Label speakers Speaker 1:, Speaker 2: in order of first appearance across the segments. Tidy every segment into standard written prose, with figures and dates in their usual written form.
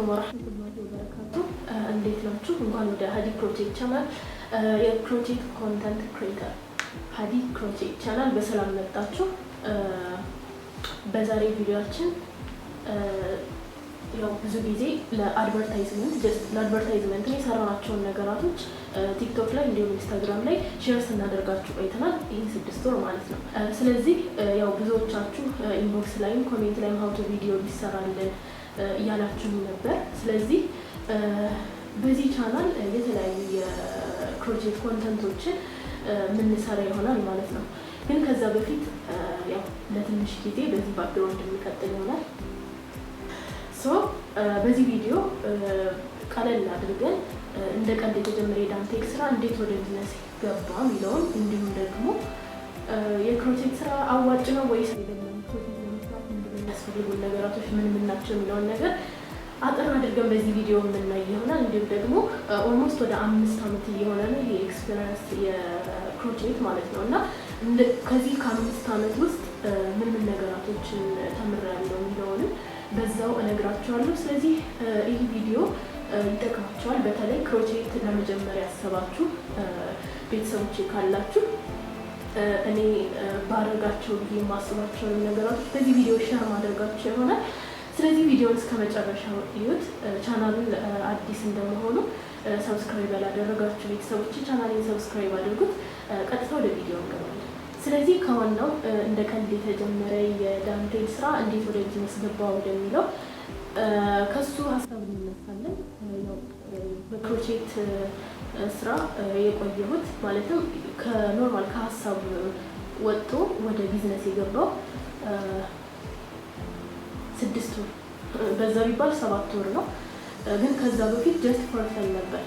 Speaker 1: ወራህመቱላሂ ወበረካቱ። እንዴት ናችሁ? እንኳን ወደ ሀዲ ፕሮጀክት ቻናል የፕሮጀክት ኮንተንት ክሬተር ሀዲ ፕሮጀክት ቻናል በሰላም መጣችሁ። በዛሬ ቪዲዮአችን ያው ብዙ ጊዜ ለአድቨርታይዝመንት የሰራናቸውን ነገራቶች ቲክቶክ ላይ እንዲሁም ኢንስታግራም ላይ ሼር ስናደርጋችሁ ቆይተናል። ይህን 6 ወር ማለት ነው። ስለዚህ ያው ብዙዎቻችሁ ኢንቦክስ ላይም ኮሜንት ላይም ሀውቶ ቪዲዮ ቢሰራልን እያላችሁ ነበር። ስለዚህ በዚህ ቻናል የተለያዩ የፕሮጀክት ኮንተንቶችን የምንሰራ ይሆናል ማለት ነው። ግን ከዛ በፊት ያው ለትንሽ ጊዜ በዚህ ባክግራውንድ የሚቀጥል ይሆናል። በዚህ ቪዲዮ ቀለል አድርገን እንደ ቀልድ የተጀመረ የዳንቴክ ስራ እንዴት ወደ ቢዝነስ ገባ የሚለውን እንዲሁም ደግሞ የፕሮጀክት ስራ አዋጭ ነው ወይስ አይደለም፣ ፕሮጀክት ለመስራት የሚያስፈልጉ ነገራቶች ምን ናቸው የሚለውን ነገር አጠር አድርገን በዚህ ቪዲዮ የምናይ ይሆናል። እንዲሁም ደግሞ ኦልሞስት ወደ 5 ዓመት እየሆነ ነው ይሄ ኤክስፒሪየንስ የፕሮጀክት ማለት ነው እና ከዚህ ከ5 ዓመት ውስጥ ምን ነገራቶችን ተምሬያለሁ የሚለውንም በዛው እነግራችኋለሁ። ስለዚህ ይህ ቪዲዮ ይጠቅማችኋል። በተለይ ፕሮጀክት ለመጀመሪያ ያሰባችሁ ቤተሰቦች ካላችሁ እኔ ባደርጋቸው ብዬ የማስባቸው ነገራቶች በዚህ ቪዲዮ ሼር ማድረጋቸው ይሆናል። ስለዚህ ቪዲዮውን እስከ መጨረሻው እዩት። ቻናሉን አዲስ እንደመሆኑ ሰብስክራይብ ያላደረጋችሁ ቤተሰቦች ቻናሌን ሰብስክራይብ አድርጉት። ቀጥታ ወደ ቪዲዮ እንገባለን። ስለዚህ ከዋናው እንደ ቀልድ የተጀመረ የዳንቴል ስራ እንዴት ወደ ቢዝነስ ገባ ወደሚለው ከሱ ሀሳብ እንነሳለን። ያው በፕሮጀክት ስራ የቆየሁት ማለትም ከኖርማል ከሀሳብ ወጥቶ ወደ ቢዝነስ የገባው 6 ወር በዛ ቢባል 7 ወር ነው። ግን ከዛ በፊት ጀስት ፎር ፈን ነበር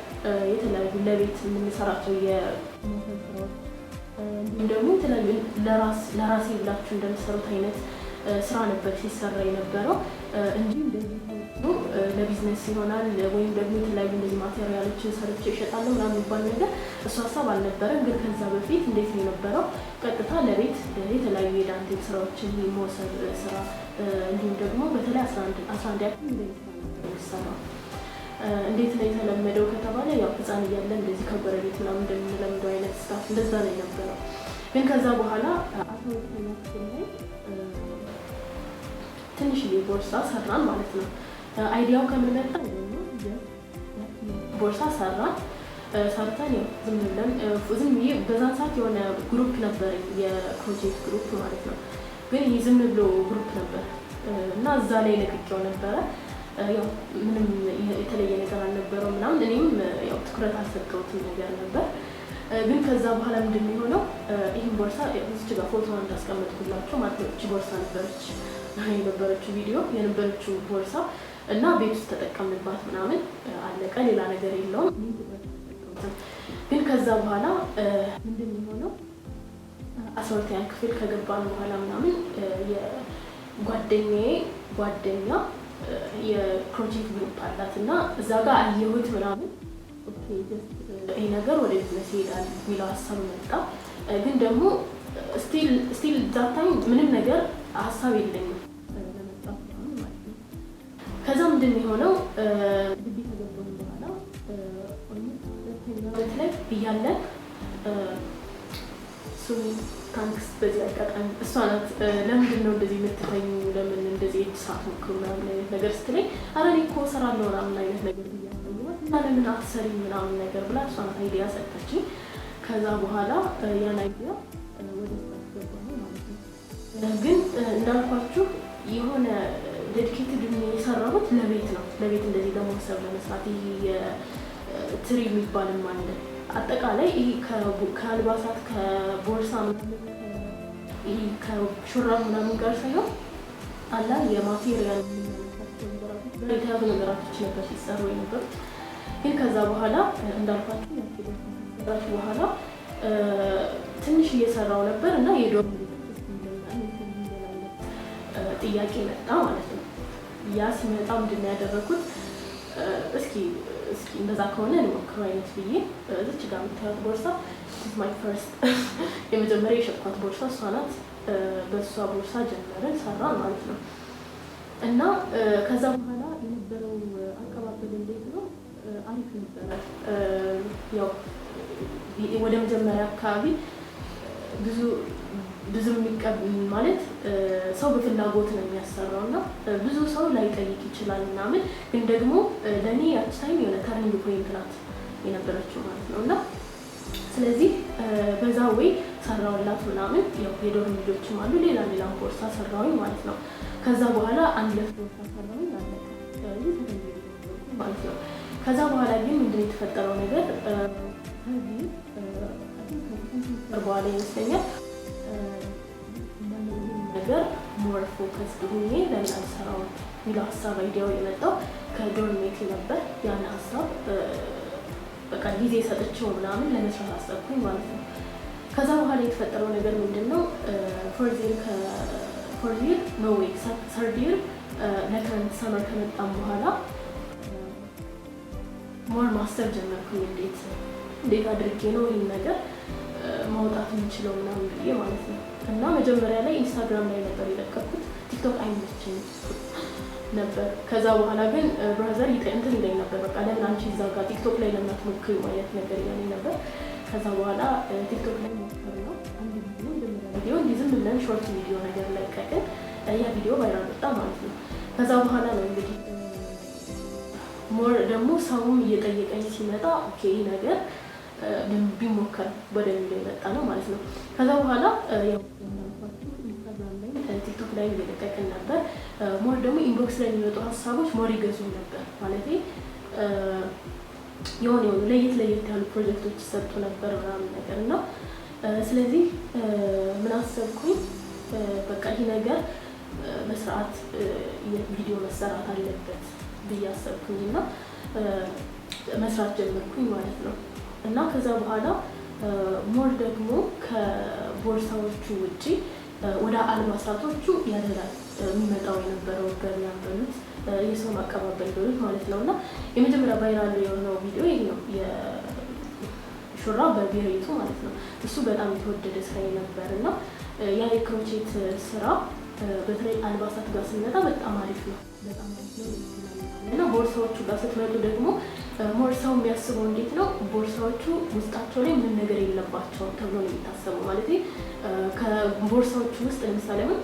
Speaker 1: የተለያዩ ለቤት የምንሰራቸው የስራዎች እንዲሁም ደግሞ የተለያዩ ለራሴ ብላችሁ እንደምትሰሩት አይነት ስራ ነበር ሲሰራ የነበረው እንጂ እንደዚህ ለቢዝነስ ይሆናል ወይም ደግሞ የተለያዩ እንደዚህ ማቴሪያሎችን ሰርቼ እሸጣለሁ ምናምን የሚባል ነገር እሱ ሀሳብ አልነበረም። ግን ከዛ በፊት እንዴት ነው የነበረው? ቀጥታ ለቤት የተለያዩ የዳንቴል ስራዎችን የመውሰድ ስራ እንዲሁም ደግሞ በተለይ 11 ያክል እንደሚሰራው እንዴት ነው የተለመደው ከተባለ ያው ህፃን እያለን እንደዚህ ከጎረቤት ምናምን እንደምንለምደው አይነት ስታፍ እንደዛ ነው የነበረው። ግን ከዛ በኋላ 12ኛ ክፍል ላይ ትንሽዬ ቦርሳ ሰራን ማለት ነው። አይዲያው ከምን መጣ? ቦርሳ ሰራን። ሰርተን ያው ዝም ብለን በዛን ሰዓት የሆነ ግሩፕ ነበር የፕሮጀክት ግሩፕ ማለት ነው። ግን ይህ ዝም ብሎ ግሩፕ ነበር እና እዛ ላይ ለቅቄው ነበረ። ያው ምንም የተለየ ነገር አልነበረው ምናምን እኔም ያው ትኩረት አልሰጠሁትም ነገር ነበር። ግን ከዛ በኋላ ምንድን ነው የሆነው? ይህን ቦርሳ እዚች ጋር ፎቶዋን እንዳስቀመጥኩላችሁ ማለት ነው። እቺ ቦርሳ ነበረች የነበረችው ቪዲዮ የነበረችው ቦርሳ እና ቤት ውስጥ ተጠቀምንባት ምናምን አለቀ። ሌላ ነገር የለውም። ግን ከዛ በኋላ ምንድን ነው የሆነው? 12ኛ ክፍል ከገባን በኋላ ምናምን ጓደኛ የፕሮጀክት ግሩፕ አላት እና እዛ ጋር አየሁት ምናምን ኦኬ ጀስት ይሄ ነገር ወደ ቢዝነስ ይሄዳል የሚለው ሀሳብ መጣ። ግን ደግሞ ስቲል ዛት ታይም ምንም ነገር ሀሳብ የለኝም ለመጣው ማለት ነው። ከዛ ምንድን ነው የሆነው? ግቢ ከገባን በኋላ ኦልሞስት ላይ እያለን ታንክስ በዚህ አጋጣሚ እሷ ናት ለምንድን ነው እንደዚህ የምትተኙ ለምን እንደዚህ የተሳት ሞክሩ ምናምን አይነት ነገር ስትለኝ ኧረ እኔ እኮ እሰራለሁ ምናምን አይነት ነገር ብያለሁ እና ለምን አትሰሪም ምናምን ነገር ብላ እሷ ናት አይዲያ ሰጠችኝ። ከዛ በኋላ ያን አይዲያ ወደ ስራ ገባሁ ማለት ነው። ግን እንዳልኳችሁ የሆነ ዴዲኬትድ የሰራሁት ለቤት ነው። ለቤት እንደዚህ ለመውሰብ ለመስራት ይሄ የትሪ የሚባልም አለ አጠቃላይ ይሄ ከአልባሳት ከቦርሳ ምናምን ይሄ ከሹራብ ምናምን ጋር ሳይሆን አላ የማቴሪያል የተያዙ ነገራቶች ነበር ሲሰሩ የነበሩት። ግን ከዛ በኋላ እንዳልኳችሁ ያስገባች በኋላ ትንሽ እየሰራው ነበር እና የዶርም ጥያቄ መጣ ማለት ነው። ያ ሲመጣ ምንድን ነው ያደረኩት? እስኪ እንደዛ ከሆነ እንሞክረው አይነት ብዬ እዚች ጋር የምታዩት ቦርሳ ማይ ፈርስት የመጀመሪያ የሸጥኳት ቦርሳ እሷ ናት። በእሷ ቦርሳ ጀመርን ሰራን ማለት ነው። እና ከዛ በኋላ የነበረው ነበረ። ያው ወደ መጀመሪያ አካባቢ ብዙ ማለት ሰው በፍላጎት ነው የሚያሰራው እና ብዙ ሰው ላይጠይቅ ይችላል ምናምን፣ ግን ደግሞ ለእኔ ያች ታይም የሆነ ተርኒንግ ፖይንት ናት የነበረችው ማለት ነው። እና ስለዚህ በዛ ወይ ሰራውላት ምናምን። ያው የዶርም ልጆችም አሉ፣ ሌላም ቦርሳ ሰራውኝ ማለት ነው። ከዛ በኋላ አንድ ሁለት ቦርሳ ሰራውኝ ማለት ነው። ከዛ በኋላ ግን ምንድን የተፈጠረው ነገር በኋላ ይመስለኛል ነገር ሞር ፎከስ ሆኜ ለምን አልሰራውም የሚለው ሀሳብ አይዲያው የመጣው ከዶርሜት ነበር። ያን ሀሳብ በቃ ጊዜ ሰጥቼው ምናምን ለመስራት አሰብኩኝ ማለት ነው። ከዛ በኋላ የተፈጠረው ነገር ምንድን ነው? ፎርዚር ኖ ዌይ ሰርዲር ለክረንት ሰመር ከመጣም በኋላ ሞር ማስተር ጀመርኩኝ። እንዴት አድርጌ ነው ይህን ነገር ማውጣት የምችለው ምናምን ብዬ ማለት ነው። እና መጀመሪያ ላይ ኢንስታግራም ላይ ነበር የለቀኩት፣ ቲክቶክ አይመችኝ ነበር። ከዛ በኋላ ግን ብራዘር እንትን ይለኝ ነበር፣ በቃ ለምን አንቺ እዛ ጋር ቲክቶክ ላይ ለምን አትሞክሪው አይነት ነገር ይለኝ ነበር። ከዛ በኋላ ቲክቶክ ላይ ሞከር ነው አንድ ቪዲዮ እንዲህ ዝም ብለን ሾርት ቪዲዮ ነገር ለቀቅን። ያ ቪዲዮ ቫይራል ወጣ ማለት ነው። ከዛ በኋላ ነው እንግዲህ ሞር ደግሞ ሰውም እየጠየቀኝ ሲመጣ ኦኬ ይህ ነገር ቢሞከር ወደሚለው የመጣ ነው ማለት ነው። ከዛ በኋላ ያው ኢንስታግራም ላይ ቲክቶክ ላይ እየለቀቅን ነበር። ሞር ደግሞ ኢንቦክስ ላይ የሚመጡ ሀሳቦች ሞር ይገዙ ነበር ማለት የሆኑ ለየት ያሉ ፕሮጀክቶች ይሰጡ ነበር ምናምን ነገር እና ስለዚህ ምን አሰብኩኝ፣ በቃ ይህ ነገር በስርዓት ቪዲዮ መሰራት አለበት ብዬ አሰብኩኝ እና መስራት ጀመርኩኝ ማለት ነው። እና ከዛ በኋላ ሞር ደግሞ ከቦርሳዎቹ ውጪ ወደ አልባሳቶቹ ያደላል የሚመጣው የነበረው ገበያ በሉት የሰው ማቀባበል በሉት ማለት ነው። እና የመጀመሪያ ቫይራል የሆነው ቪዲዮ ይሄ ነው፣ የሹራብ በቢሬቱ ማለት ነው። እሱ በጣም የተወደደ ስራ ነበር እና ያ የክሮቼት ስራ በተለይ አልባሳት ጋር ስንመጣ በጣም አሪፍ ነው እና ቦርሳዎቹ ጋር ስትመጡ ደግሞ ሞር ሰው የሚያስበው እንዴት ነው፣ ቦርሳዎቹ ውስጣቸው ላይ ምንም ነገር የለባቸውም ተብሎ ነው የሚታሰበው። ማለት ከቦርሳዎቹ ውስጥ ለምሳሌ ምን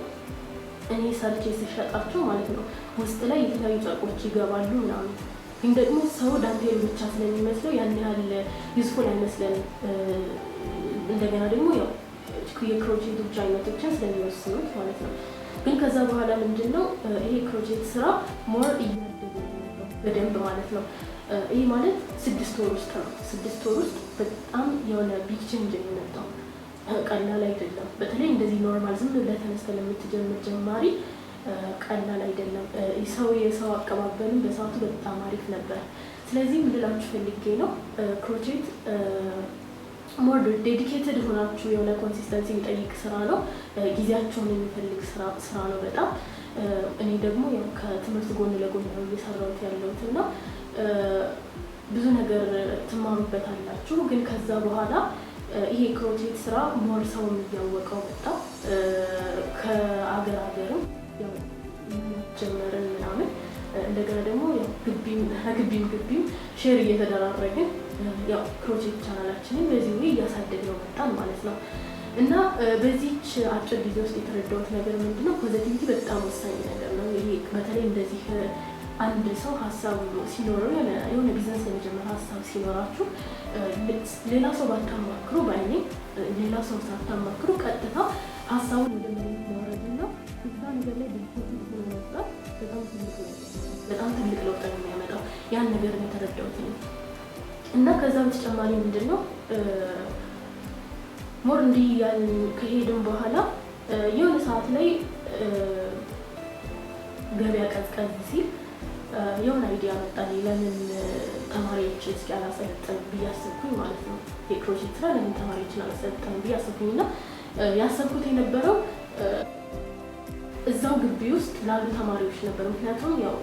Speaker 1: እኔ ሰርቼ ሲሸጣቸው ማለት ነው ውስጥ ላይ የተለያዩ ጨርቆች ይገባሉ ምናምን፣ ግን ደግሞ ሰው ዳንቴል ብቻ ስለሚመስለው ያን ያህል ዩዝፉል አይመስለንም። እንደገና ደግሞ ያው የክሮቼቶች አይነቶችን ስለሚወስኑት ማለት ነው። ግን ከዛ በኋላ ምንድን ነው ይሄ ክሮቼት ስራ ሞር እያደገ በደንብ ማለት ነው። ይህ ማለት 6 ወር ውስጥ ነው። 6 ወር ውስጥ በጣም የሆነ ቢግ ቼንጅ የሚመጣው ቀላል አይደለም። በተለይ እንደዚህ ኖርማል ዝም ብለህ ተነስተህ ለምትጀምር ጀማሪ ቀላል አይደለም። የሰው አቀባበልም በሰዓቱ በጣም አሪፍ ነበር። ስለዚህ ምን ልላችሁ ፈልጌ ነው ክሮቼት ሞር ዴዲኬትድ ሆናችሁ የሆነ ኮንሲስተንሲ የሚጠይቅ ስራ ነው። ጊዜያቸውን የሚፈልግ ስራ ነው በጣም። እኔ ደግሞ ከትምህርት ጎን ለጎን ነው እየሰራሁት ያለሁት እና ብዙ ነገር ትማሩበታላችሁ። ግን ከዛ በኋላ ይሄ ክሮቼት ስራ ሞር ሰውም እያወቀው መጣ። ከአገርም ጀመርን ምናምን እንደገና ደግሞ ግቢም ሼር እየተደራረግን ያው ክሮቼት ቻናላችንን በዚህ ወይ እያሳደግነው መጣን ማለት ነው። እና በዚህች አጭር ጊዜ ውስጥ የተረዳሁት ነገር ምንድነው፣ ፖዚቲቪቲ በጣም ወሳኝ ነገር ነው። ይሄ በተለይ እንደዚህ አንድ ሰው ሀሳብ ሲኖረው የሆነ ቢዝነስ ለመጀመር ሀሳብ ሲኖራችሁ ሌላ ሰው ባታማክሩ ባይኔ ሌላ ሰው ሳታማክሩ ቀጥታ ሀሳቡን ወደ መሬት ማውረድና እዛ ነገር ላይ ዲፖዚት ማውጣት በጣም ትልቅ ለውጥ ነው የሚያመጣው። ያን ነገር ነው የተረዳሁት ነው። እና ከዛ በተጨማሪ ምንድነው ሞር እንዲህ ያን ከሄድን በኋላ የሆነ ሰዓት ላይ ገበያ ቀዝቀዝ ሲል የሆነ አይዲያ መጣልኝ። ለምን ተማሪዎችን እስኪ አላሰለጥንም ብዬ አሰብኩኝ ማለት ነው። የክሮሼት ስራ ለምን ተማሪዎችን አላሰለጥንም ብዬ አሰብኩኝና ያሰብኩት የነበረው እዛው ግቢ ውስጥ ላሉ ተማሪዎች ነበር። ምክንያቱም ያው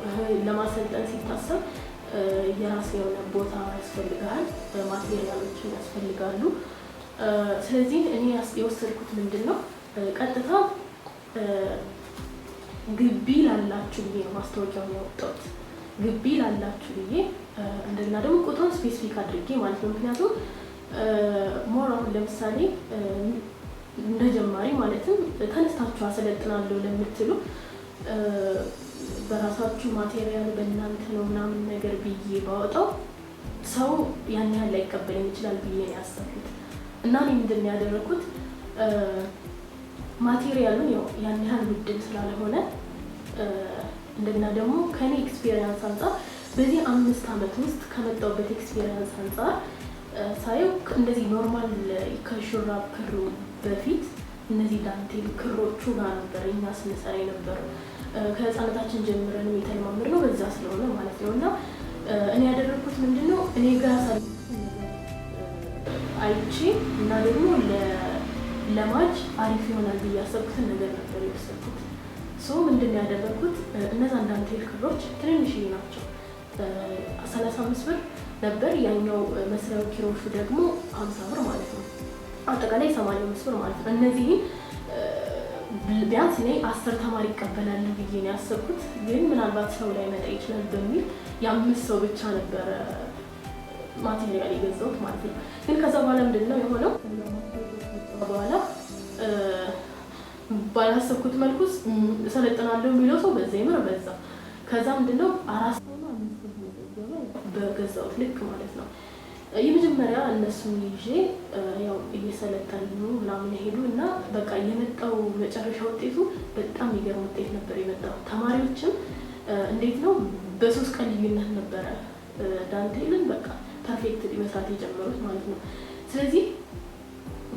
Speaker 1: ለማሰልጠን ሲታሰብ የራስ የሆነ ቦታ ያስፈልጋል፣ ማቴሪያሎችን ያስፈልጋሉ። ስለዚህ እኔ የወሰድኩት ምንድን ነው ቀጥታ ግቢ ላላችሁ ብዬ ማስታወቂያውን ያወጣሁት። ግቢ ላላችሁ ብዬ እንደገና ደግሞ ቁጥሩን ስፔሲፊክ አድርጌ ማለት ነው። ምክንያቱም ሞር አሁን ለምሳሌ እንደ ጀማሪ ማለትም ተነስታችሁ አሰለጥናለሁ ለምትሉ በራሳችሁ ማቴሪያል በእናንተ ነው ምናምን ነገር ብዬ ባወጣው ሰው ያን ያህል ላይቀበለኝ ይችላል ብዬ ነው ያሰብኩት እና እኔ ምንድን ነው ያደረኩት ማቴሪያሉን ያው ያን ያህል ውድም ስላልሆነ እንደገና ደግሞ ከኔ ኤክስፒሪየንስ አንፃር በዚህ 5 ዓመት ውስጥ ከመጣሁበት ኤክስፒሪየንስ አንፃር ሳየው እንደዚህ ኖርማል ከሹራብ ክሩ በፊት እነዚህ ዳንቴል ክሮቹ ጋር ነበር እኛ ስንሰራ የነበረው ከህፃነታችን ጀምረን የተለማመድነው በዛ ስለሆነ ማለት ነው። እና እኔ ያደረኩት ምንድነው እኔ ጋር አይቼ እና ደግሞ ለማጅ አሪፍ ይሆናል ብዬ ያሰብኩትን ነገር ነበር የወሰድኩት። ምንድነው ያደረኩት እነዛን ዳንቴል ክሮች ትንንሽዬ ናቸው 35 ብር ነበር። ያኛው መስሪያው ኪሮሹ ደግሞ 50 ብር ማለት ነው። አጠቃላይ 85 ብር ማለት ነው። እነዚህ ቢያንስ እኔ 10 ተማሪ ይቀበላል ብዬ ነው ያሰብኩት። ግን ምናልባት ሰው ላይ መጣ ይችላል በሚል የ5 ሰው ብቻ ነበረ ማቴሪያል የገዛሁት ማለት ነው። ግን ከዛ በኋላ ምንድነው የሆነው በኋላ ባላሰብኩት መልኩ ሰለጥናለሁ የሚለው ሰው በዛ ይመር በዛ ከዛ ምንድነው 4 ሰው ነው 5 ሰው በገዛሁት ልክ ማለት ነው። የመጀመሪያ እነሱን ይዤ ያው እየሰለጠኑ ምናምን ሄዱ እና በቃ የመጣው መጨረሻ ውጤቱ በጣም የሚገርም ውጤት ነበር የመጣው። ተማሪዎችም እንዴት ነው በ3 ቀን ልዩነት ነበረ ዳንቴልን በቃ ፐርፌክት መስራት የጀመሩት ማለት ነው። ስለዚህ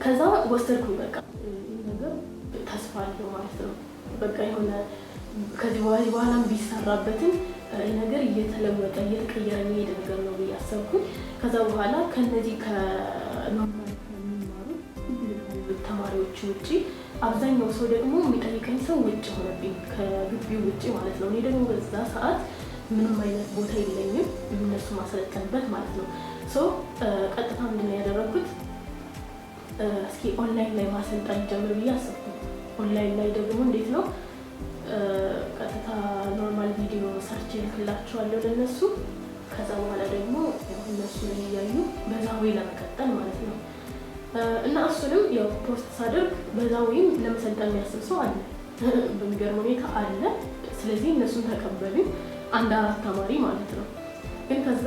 Speaker 1: ከዛ ወሰድኩኝ በቃ ይሄ ነገር ተስፋ አለው ማለት ነው። በቃ የሆነ ከዚህ በኋላም ቢሰራበትም ነገር እየተለወጠ እየተቀየረ የሚሄድ ነገር ነው ብዬ አሰብኩኝ። ከዛ በኋላ ከነዚህ ከኖርማል ከሚማሩ ተማሪዎች ውጪ አብዛኛው ሰው ደግሞ የሚጠይቀኝ ሰው ውጭ ሆነብኝ ከግቢው ውጪ ማለት ነው። እኔ ደግሞ በዛ ሰዓት ምንም አይነት ቦታ የለኝም እነሱ ማሰለጠንበት ማለት ነው። ቀጥታ ምንድን ነው ያደረኩት እስኪ ኦንላይን ላይ ማሰልጠን ጀምር ብዬ አሰብኩኝ። ኦንላይን ላይ ደግሞ እንዴት ነው ቀጥታ ኖርማል ቪዲዮ ሰርች ልክላቸዋለሁ ለነሱ። ከዛ በኋላ ደግሞ እነሱ እያዩ በዛ ወይ ለመቀጠል ማለት ነው። እና እሱንም ያው ፖስት ሳደርግ በዛ ወይም ለመሰልጠን የሚያስብ ሰው አለ በሚገርም ሁኔታ አለ። ስለዚህ እነሱን ተቀበሉኝ 1-4 ተማሪ ማለት ነው። ግን ከዛ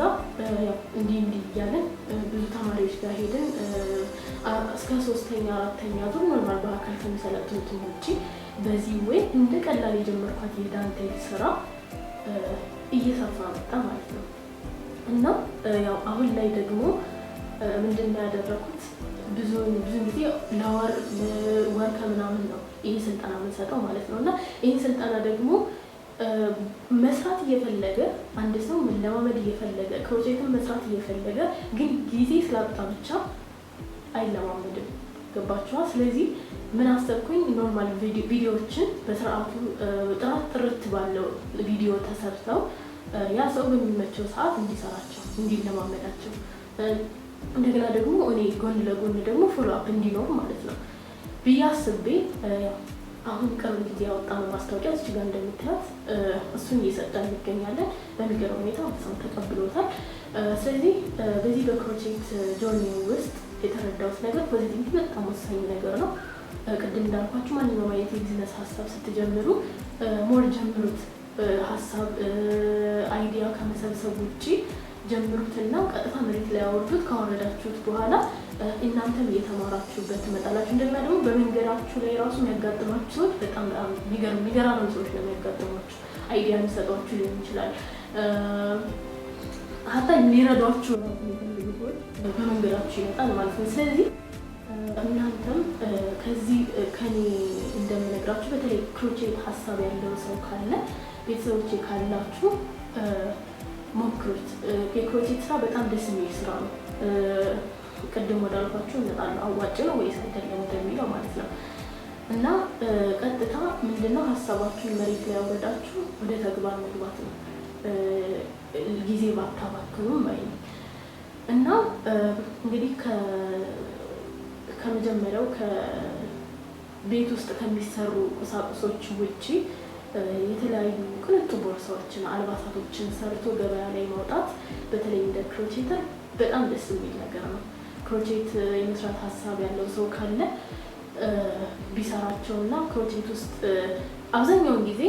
Speaker 1: ያው እንዲህ እያለን ብዙ ተማሪዎች ጋር ሄድን እስከ 3ኛ 4ኛ ዙር ኖርማል በአካል ከሚሰለጥኑት ውጪ በዚህ ወይ እንደ ቀላል የጀመርኳት የዳንቴል ስራ እየሰፋ መጣ ማለት ነው። እና ያው አሁን ላይ ደግሞ ምንድነው ያደረኩት ብዙ ጊዜ ለወር ከምናምን ነው ይሄ ስልጠና የምንሰጠው ማለት ነው። እና ይሄ ስልጠና ደግሞ መስራት እየፈለገ አንድ ሰው መለማመድ እየፈለገ ፕሮጀክትን መስራት እየፈለገ ግን ጊዜ ስላጣ ብቻ አይለማመድም። ገባችኋ? ስለዚህ ምን አሰብኩኝ ኖርማል ቪዲዮዎችን በስርዓቱ ጥርት ባለው ቪዲዮ ተሰርተው ያ ሰው በሚመቸው ሰዓት እንዲሰራቸው እንዲለማመዳቸው እንደገና ደግሞ እኔ ጎን ለጎን ደግሞ ፎሎ አፕ እንዲኖር ማለት ነው ብዬ አስቤ አሁን ቅርብ ጊዜ ያወጣነው ማስታወቂያ እዚህ ጋር እንደምታዩት እሱን እየሰጠን እንገኛለን። በሚገርም ሁኔታ ሰው ተቀብሎታል። ስለዚህ በዚህ በፕሮጀክት ጆርኒ ውስጥ የተረዳሁት ነገር ፖዚቲቭ በጣም ወሳኝ ነገር ነው። ቅድም እንዳልኳችሁ ማንኛውም አይነት የቢዝነስ ሀሳብ ስትጀምሩ ሞር ጀምሩት። ሀሳብ አይዲያ ከመሰብሰብ ውጪ ጀምሩትና ቀጥታ መሬት ላይ አወርዱት። ካወረዳችሁት በኋላ እናንተም እየተማራችሁበት ትመጣላችሁ። እንደገና ደግሞ በመንገዳችሁ ላይ ራሱ የሚያጋጥማችሁ ሰዎች በጣም የሚገራርሙ ሰዎች ነው የሚያጋጥሟችሁ። አይዲያ የሚሰጧችሁ ሊሆን ይችላል። ሀታ ሊረዷችሁ የሚፈልጉ ሰዎች በመንገዳችሁ ይመጣል ማለት ነው። ስለዚህ እናንተም ከዚህ ከኔ እንደምነግራችሁ በተለይ ክሮቼት ሀሳብ ያለው ሰው ካለ ቤተሰቦቼ ካላችሁ ሞክሩት። የክሮቼት ስራ በጣም ደስ የሚል ስራ ነው። ቅድም ወዳልኳችሁ እንጣለው አዋጭ ነው ወይስ አይደለም እንደሚለው ማለት ነው። እና ቀጥታ ምንድነው ሀሳባችሁን መሬት ላይ አወረዳችሁ ወደ ተግባር መግባት ነው። ጊዜ ባታባክኑም ባይ ነው። እና እንግዲህ ከመጀመሪያው ከቤት ውስጥ ከሚሰሩ ቁሳቁሶች ውጪ የተለያዩ ቅንጡ ቦርሳዎችን፣ አልባሳቶችን ሰርቶ ገበያ ላይ ማውጣት በተለይ እንደ ክሮቼተር በጣም ደስ የሚል ነገር ነው። ክሮቼት የመስራት ሀሳብ ያለው ሰው ካለ ቢሰራቸውና ክሮቼት ውስጥ አብዛኛውን ጊዜ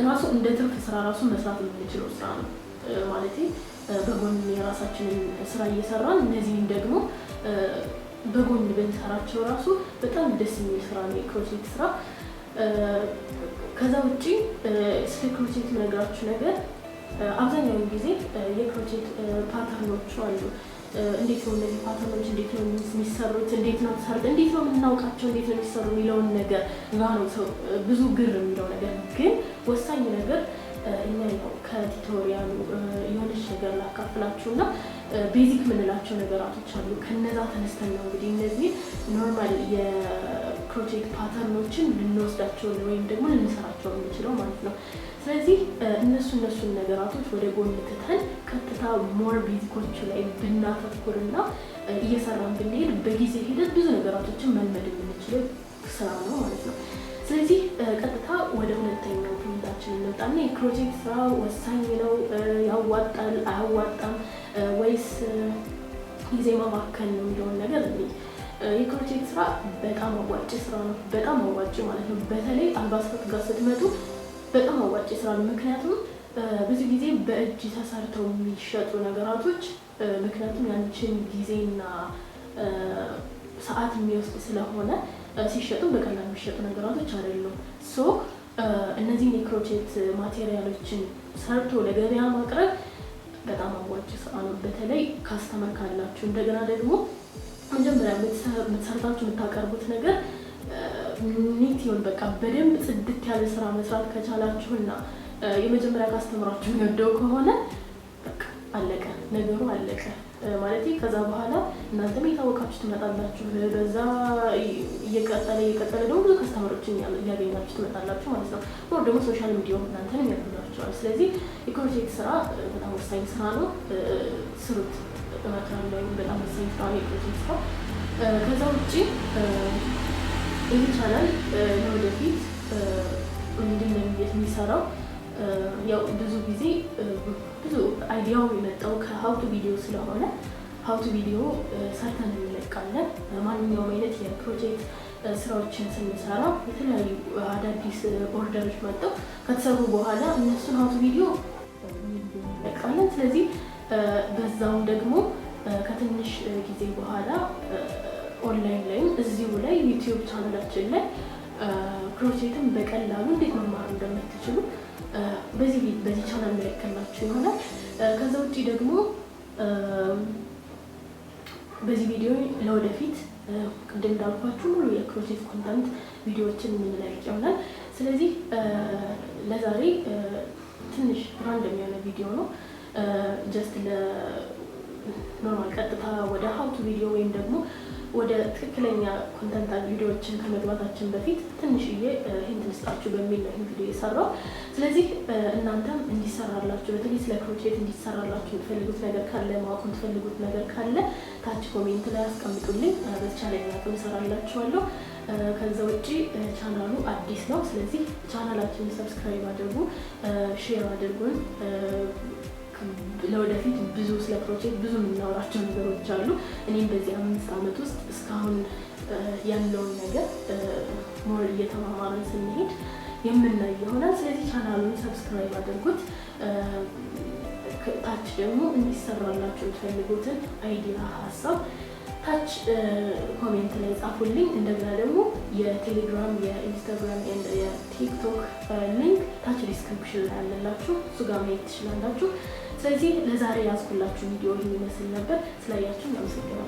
Speaker 1: ራሱ እንደ ትርፍ ስራ ራሱ መስራት የምንችለው ስራ ነው። ማለት በጎን የራሳችንን ስራ እየሰራን እነዚህን ደግሞ በጎን ብንሰራቸው ራሱ በጣም ደስ የሚል ስራ ነው የክሮቼት ስራ። ከዛ ውጪ ስለ ክሮቼት የምነግራችሁ ነገር አብዛኛውን ጊዜ የክሮቼት ፓተርኖች አሉ። እንዴት ነው እነዚህ ፓተርኖች እንዴት ነው የሚሰሩት? እንዴት ነው የምናውቃቸው? እንዴት ነው የሚሰሩ የሚለውን ነገር ነው ሰው ብዙ ግር የሚለው ነገር። ግን ወሳኝ ነገር እኛ ነው ከቲቶሪያሉ የሆነች ነገር ላካፍላችሁና ቤዚክ የምንላቸው ነገራቶች አሉ። ከነዛ ተነስተን ነው እንግዲህ እነዚህ ኖርማል የክሮቼት ፓተርኖችን ልንወስዳቸው ወይም ደግሞ ልንሰራቸው የምንችለው ማለት ነው። ስለዚህ እነሱን ነገራቶች ወደ ጎን ትተን ቀጥታ ሞር ቤዚኮቹ ላይ ብናተኩርና እየሰራን ብንሄድ በጊዜ ሂደት ብዙ ነገራቶችን መልመድ የምንችለው ስራ ነው ማለት ነው። ስለዚህ ቀጥታ ወደ ሁለተኛው ፖይንታችን እንምጣና የክሮቼት ስራ ወሳኝ ነው፣ ያዋጣል አያዋጣም ወይስ ጊዜ ማባከን ነው የሚለውን ነገር እንግዲህ የክሮቼት ስራ በጣም አዋጭ ስራ ነው። በጣም አዋጭ ማለት ነው። በተለይ አልባሳት ጋር ስትመጡ በጣም አዋጭ ስራ ነው። ምክንያቱም ብዙ ጊዜ በእጅ ተሰርተው የሚሸጡ ነገራቶች ምክንያቱም ያንቺን ጊዜና ሰዓት የሚወስድ ስለሆነ ሲሸጡ በቀላሉ የሚሸጡ ነገራቶች አይደሉም። እነዚህን የክሮቼት ማቴሪያሎችን ሰርቶ ለገበያ ማቅረብ በጣም አዋጭ ስራ ነው። በተለይ ካስተመር ካላችሁ እንደገና ደግሞ መጀመሪያ የምትሰርታችሁ የምታቀርቡት ነገር ኒት ይሁን በቃ በደንብ ጽድት ያለ ስራ መስራት ከቻላችሁና የመጀመሪያ ካስተመራችሁ የሚወደው ከሆነ በቃ አለቀ፣ ነገሩ አለቀ ማለት። ከዛ በኋላ እናንተም የታወቃችሁ ትመጣላችሁ። በዛ እየቀጠለ ደግሞ ብዙ ካስተመሮችን እያገኛችሁ ትመጣላችሁ ማለት ነው። ወር ደግሞ ሶሻል ሚዲያው እናንተንም ያግዛችኋል። ስለዚህ የክሮቼት ስራ በጣም ወሳኝ ስራ ነው። ስሩት እመክራለሁ። በጣም ወሳኝ ስራ ነው የክሮቼት ስራ። ከዛ ውጪ ይህ ቻናል ለወደፊት ምንድን ነው የሚሰራው? ያው ብዙ ጊዜ ብዙ አይዲያው የመጣው ከሀውቱ ቪዲዮ ስለሆነ ሀውቱ ቪዲዮ ሰርተን እንለቃለን። ማንኛውም አይነት የክሮቼት ስራዎችን ስንሰራ የተለያዩ አዳዲስ ኦርደሮች መጥተው ከተሰሩ በኋላ እነሱን ሀውቱ ቪዲዮ እንለቃለን። ስለዚህ በዛውም ደግሞ ከትንሽ ጊዜ በኋላ ኦንላይን ላይም እዚሁ ላይ ዩቲዩብ ቻናላችን ላይ ክሮቼትን በቀላሉ እንዴት መማር እንደምትችሉ በዚህ ቻናል መለከላችሁ ይሆናል። ከዛ ውጪ ደግሞ በዚህ ቪዲዮ ለወደፊት ቅድም እንዳልኳችሁ ሙሉ የክሮቼት ኮንተንት ቪዲዮዎችን የምንለቅ ይሆናል። ስለዚህ ለዛሬ ትንሽ ራንደም የሆነ ቪዲዮ ነው። ጀስት ለኖርማል ቀጥታ ወደ ሀውቱ ቪዲዮ ወይም ደግሞ ወደ ትክክለኛ ኮንተንት ቪዲዮዎችን ከመግባታችን በፊት ትንሽዬ ሂንት ልስጣችሁ በሚል ነው ይህን ቪዲዮ የሰራው። ስለዚህ እናንተም እንዲሰራላችሁ በተለይ ስለ ክሮቼት እንዲሰራላችሁ የምትፈልጉት ነገር ካለ ማወቅ የምትፈልጉት ነገር ካለ ታች ኮሜንት ላይ አስቀምጡልኝ። በተቻለኝ አቅም እሰራላችኋለሁ። ከዛ ውጪ ቻናሉ አዲስ ነው። ስለዚህ ቻናላችንን ሰብስክራይብ አድርጉ፣ ሼር አድርጉን። ለወደፊት ብዙ ስለ ክሮቼት ብዙ የምናወራቸው ነገሮች አሉ። እኔም በዚህ 5 ዓመት ውስጥ እስካሁን ያለውን ነገር ሞር እየተማማርን ስንሄድ የምናይ ይሆናል። ስለዚህ ቻናሉን ሰብስክራይብ አድርጉት። ታች ደግሞ እንዲሰራላችሁ የምትፈልጉትን አይዲያ ሀሳብ ታች ኮሜንት ላይ ጻፉልኝ። እንደገና ደግሞ የቴሌግራም፣ የኢንስታግራም እና የቲክቶክ ሊንክ ታች ዲስክሪፕሽን ላይ አለላችሁ፣ እሱ ጋር ማየት ትችላላችሁ። ስለዚህ ለዛሬ ያዝኩላችሁ ቪዲዮ ይመስል ነበር። ስላያችሁ አመሰግናለሁ።